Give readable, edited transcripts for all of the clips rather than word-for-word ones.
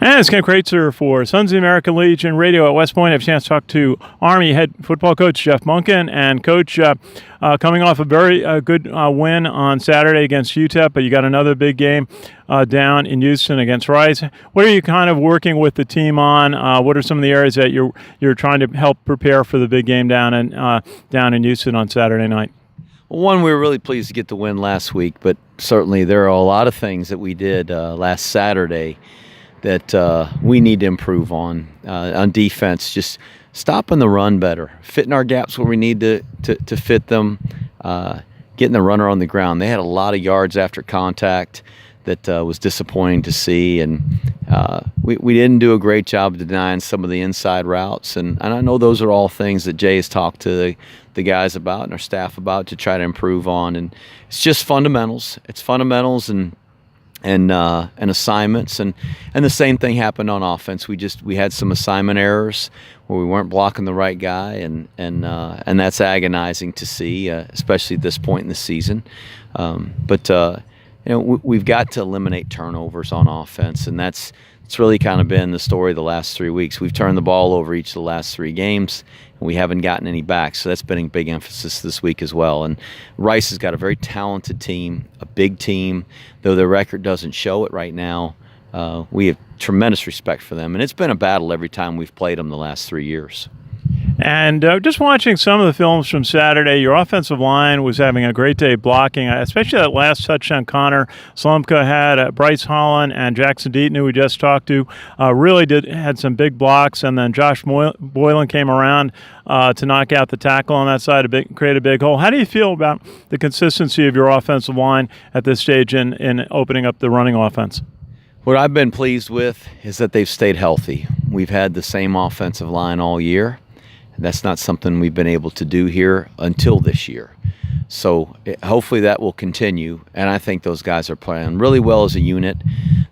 And it's Ken Kraetzer for Sons of the American Legion Radio at West Point. I have a chance to talk to Army head football coach Jeff Monken. And Coach, coming off a very good win on Saturday against UTEP, but you got another big game down in Houston against Rice. What are you kind of working with the team on? What are some of the areas that you're trying to help prepare for the big game down in Houston on Saturday night? Well, one, we were really pleased to get the win last week, but certainly there are a lot of things that we did last Saturday that we need to improve on defense. Just stopping the run better, fitting our gaps where we need to fit them, getting the runner on the ground. They had a lot of yards after contact that was disappointing to see, and we didn't do a great job of denying some of the inside routes. And I know those are all things that Jay has talked to the guys about and our staff about to try to improve on. And it's just fundamentals. It's fundamentals and assignments, and the same thing happened on offense. We had some assignment errors where we weren't blocking the right guy, and that's agonizing to see, especially at this point in the season. But we've got to eliminate turnovers on offense, and it's really kind of been the story the last 3 weeks. We've turned the ball over each of the last 3 games, and we haven't gotten any back. So that's been a big emphasis this week as well. And Rice has got a very talented team, a big team. Though their record doesn't show it right now, we have tremendous respect for them. And it's been a battle every time we've played them the last 3 years. And just watching some of the films from Saturday, your offensive line was having a great day blocking, especially that last touchdown Connor Slumka had. Bryce Holland and Jackson Deaton, who we just talked to, had some big blocks. And then Josh Boylan came around to knock out the tackle on that side, create a big hole. How do you feel about the consistency of your offensive line at this stage in opening up the running offense? What I've been pleased with is that they've stayed healthy. We've had the same offensive line all year. That's not something we've been able to do here until this year. So hopefully that will continue, and I think those guys are playing really well as a unit.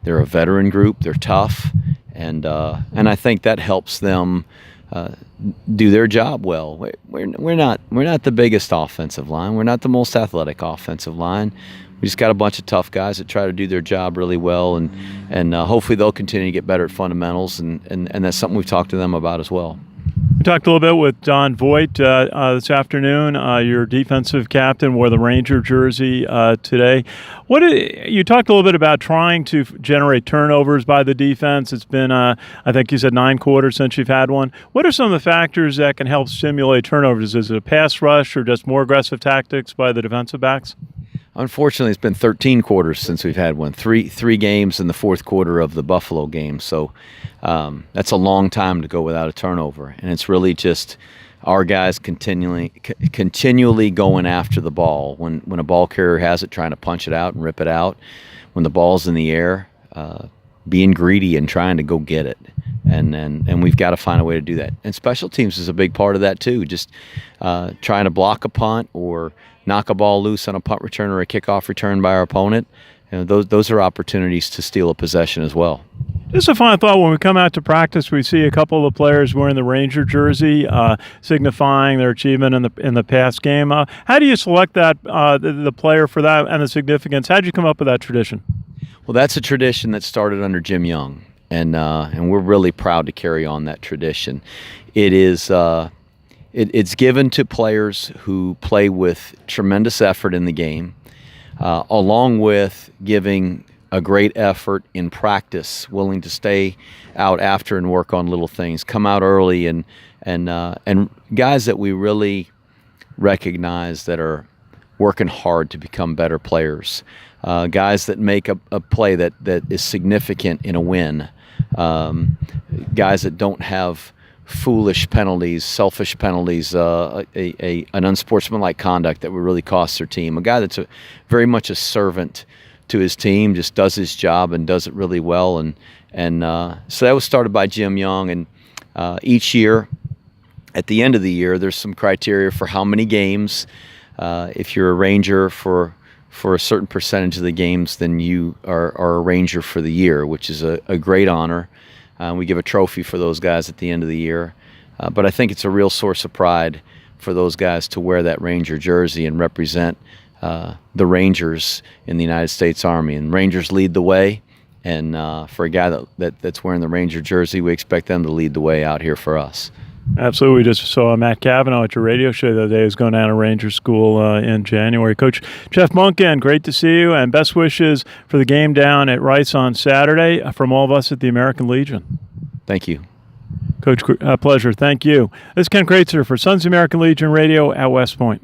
They're a veteran group. They're tough, and I think that helps them do their job well. We're not the biggest offensive line. We're not the most athletic offensive line. We just got a bunch of tough guys that try to do their job really well, and hopefully they'll continue to get better at fundamentals, and that's something we've talked to them about as well. We talked a little bit with Don Voigt this afternoon. Your defensive captain wore the Ranger jersey today. You talked a little bit about trying to generate turnovers by the defense. It's been, I think you said 9 quarters since you've had one. What are some of the factors that can help stimulate turnovers? Is it a pass rush or just more aggressive tactics by the defensive backs? Unfortunately, it's been 13 quarters since we've had one. Three games in the fourth quarter of the Buffalo game. So that's a long time to go without a turnover. And it's really just our guys continually going after the ball. When a ball carrier has it, trying to punch it out and rip it out. When the ball's in the air, being greedy and trying to go get it. And we've got to find a way to do that. And special teams is a big part of that too. Just trying to block a punt or knock a ball loose on a punt return or a kickoff return by our opponent. Those are opportunities to steal a possession as well. Just a final thought, when we come out to practice, we see a couple of players wearing the Ranger jersey, signifying their achievement in the past game. How do you select that the player for that and the significance? How did you come up with that tradition? Well, that's a tradition that started under Jim Young, and we're really proud to carry on that tradition. It is it's given to players who play with tremendous effort in the game, along with giving a great effort in practice, willing to stay out after and work on little things, come out early, and guys that we really recognize that are working hard to become better players, guys that make a play that is significant in a win, guys that don't have foolish penalties, selfish penalties, an unsportsmanlike conduct that would really cost their team. A guy that's very much a servant to his team, just does his job and does it really well. And so that was started by Jim Young. And each year, at the end of the year, there's some criteria for how many games. If you're a Ranger for a certain percentage of the games, then you are a Ranger for the year, which is a great honor. We give a trophy for those guys at the end of the year. But I think it's a real source of pride for those guys to wear that Ranger jersey and represent the Rangers in the United States Army. And Rangers lead the way, And for a guy that's wearing the Ranger jersey, we expect them to lead the way out here for us. Absolutely. We just saw Matt Cavanaugh at your radio show the other day. He was going down to Ranger School in January. Coach Jeff Monken, great to see you, and best wishes for the game down at Rice on Saturday from all of us at the American Legion. Thank you. Coach, pleasure. Thank you. This is Ken Kraetzer for Sons of the American Legion Radio at West Point.